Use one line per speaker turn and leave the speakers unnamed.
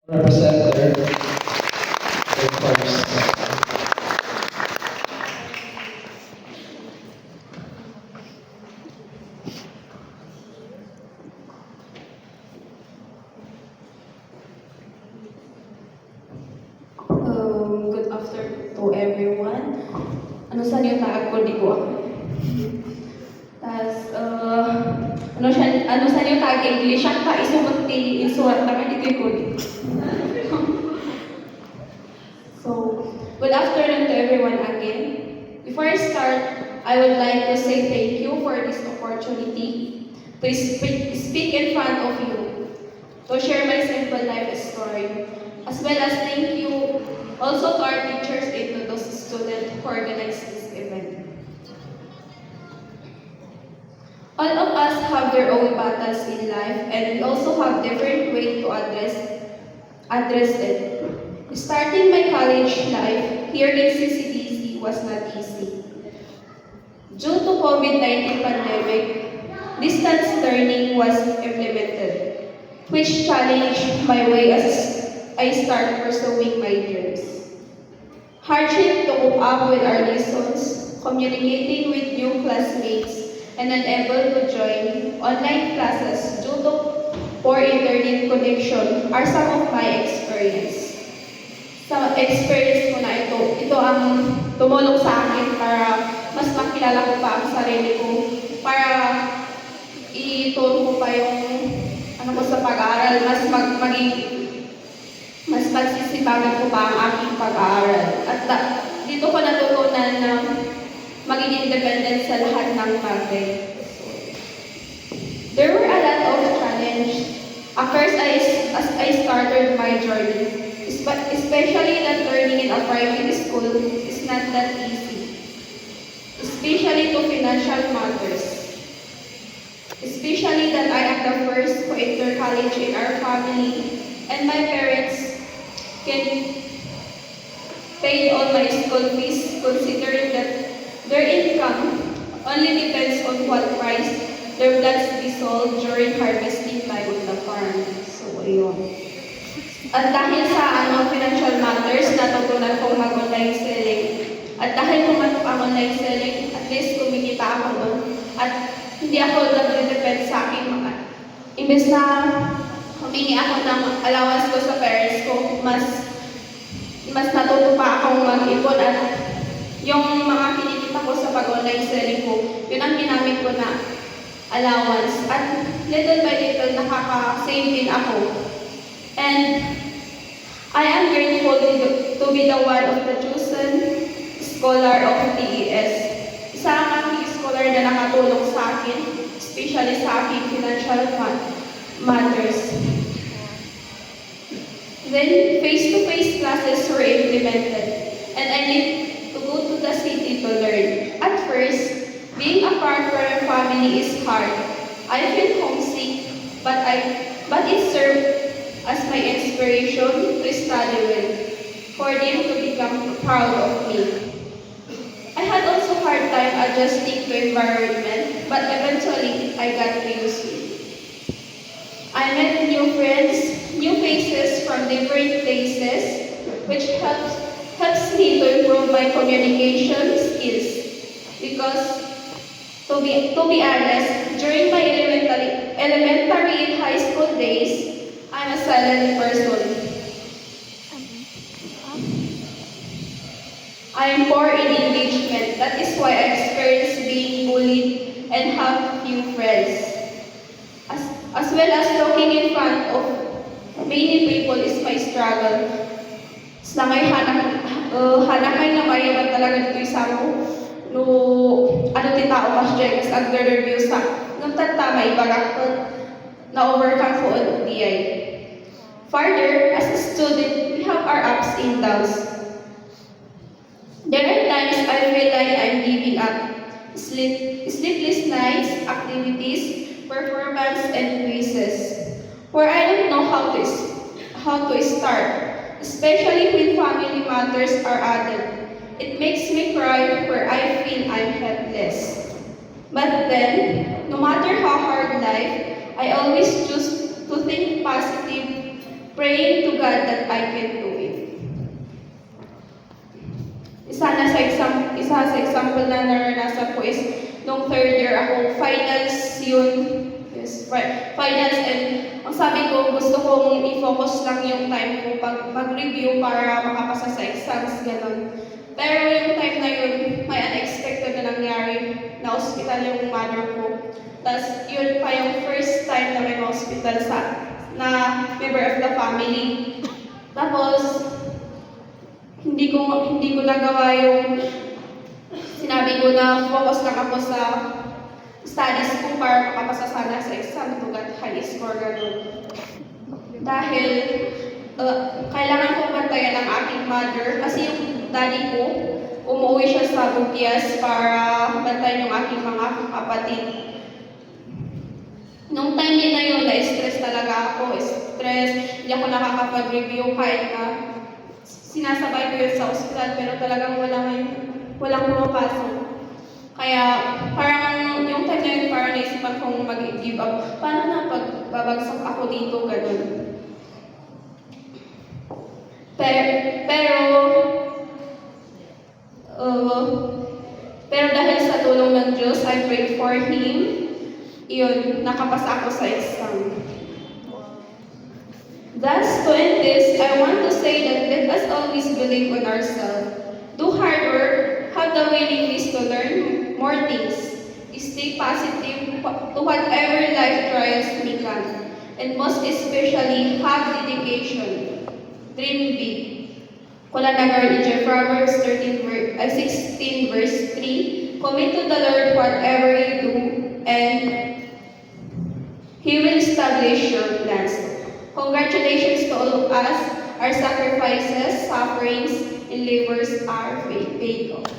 Representative first.
Good afternoon to everyone. Ano sa niyo taag ko di ko ako. Tas ano sa niyo taag English ang pa isumot ti isuwat na di ko. So, good afternoon to everyone again. Before I start, I would like to say thank you for this opportunity to speak in front of you, to share my simple life story, as well as thank you also to our teachers and to those students who organized this event. All of us have their own battles in life, and we also have different ways to address it. Starting my college life here in CCDC was not easy. Due to COVID-19 pandemic, distance learning was implemented, which challenged my way as I start pursuing my dreams. Hardship to cope up with our lessons, communicating with new classmates, and unable to join online classes due to poor internet connection are some of my experience. Sa experience ko na ito ang tumulong sa akin para mas makilala ko pa ang sarili ko, para itulong ko pa yung ko sa pag-aaral, mas pagsisipagan ko pa ang aking pag-aaral. At dito ko natutunan na maging independent sa lahat ng bagay. There were a lot of challenges occurs as I started my journey. Especially that learning in a private school is not that easy. Especially to financial matters. Especially that I am the first to enter college in our family, and my parents can pay all my school fees considering that their income only depends on what price their plants be sold during harvesting time on the farm. So, ayun. At dahil sa financial matters, natutunan kong mag-online selling. At dahil pumasok ang online selling, at least kumikita ako doon. At hindi ako nag-depend sa aking mga. Imbes na humingi ako ng allowance ko sa parents ko, mas natuto pa akong mag-ipon at yung mga kinikita ko sa pag-online selling ko, yun ang ginamit ko na allowance. At little by little, nakaka-save din ako. And I am grateful to be the one of the chosen scholar of TES. Isa ang aking scholar na nakatulong sa akin, especially sa aking financial matters. Then, face-to-face classes were implemented, and I need to go to the city to learn. At first, being apart from our family is hard. I feel homesick, but it served as my inspiration to study well, for them to become proud of me. I had also hard time adjusting to environment, but eventually I got used to it. I met new friends, new faces from different places, which helps me to improve my communication skills. Because to be honest, during my elementary and high school days, I'm a silent person. I am poor in engagement. That is why I experience being bullied and have few friends. As well as talking in front of many people is my struggle. Sa ngay hanakay nga mayaman talaga dito isa mo. No, ti tao kas dyan, kas agder-review sa nagtatama ibagakot na overcome ko on DI. Further, as a student, we have our ups and downs. There are times I feel like I'm giving up. Sleepless nights, activities, performance, and quizzes, where I don't know how to start, especially when family matters are added. It makes me cry where I feel I'm helpless. But then, no matter how hard life, I always choose to think positive praying to God that I can do it. Isa sa example na naranasan ko is nung third year ako, finals yun. Yes, finals, and ang sabi ko, gusto kong i-focus lang yung time ko mag-review para makapasa sa exams, gano'n. Pero yung time na yun, may unexpected na nangyari, na hospital yung mother ko. Tapos yun pa yung first time na may hospital na member of the family. Tapos, hindi ko nagawa yung sinabi ko na focus lang ako sa studies ko para makapasa sana sa exam to get high score gano'n. Dahil kailangan ko bantayan ang aking mother kasi yung daddy ko umuwi siya sa Bukias para bantayan yung aking mga kapatid. Nung time na yun, na-stress talaga ako. Stress, hindi ako nakakapag-review kahit na sinasabay ko yun sa hospital pero talagang walang pumapasok. Kaya parang yung time na yun parang naisipan kong mag-give up. Paano na pagbabagsak ako dito, ganun. Pero dahil sa tulong ng Diyos, I prayed for Him. Yun, nakapasa ako sa exam. Thus, to end this, I want to say that let us always believe in ourselves. Do hard work, have the willingness to learn more things, stay positive to whatever life trials may come, and most especially, have dedication. Dream big. Kulanagar in Proverbs 16 verse 3, commit to the Lord whatever you do, and He will establish your plans. Congratulations to all of us. Our sacrifices, sufferings, and labors are paid off.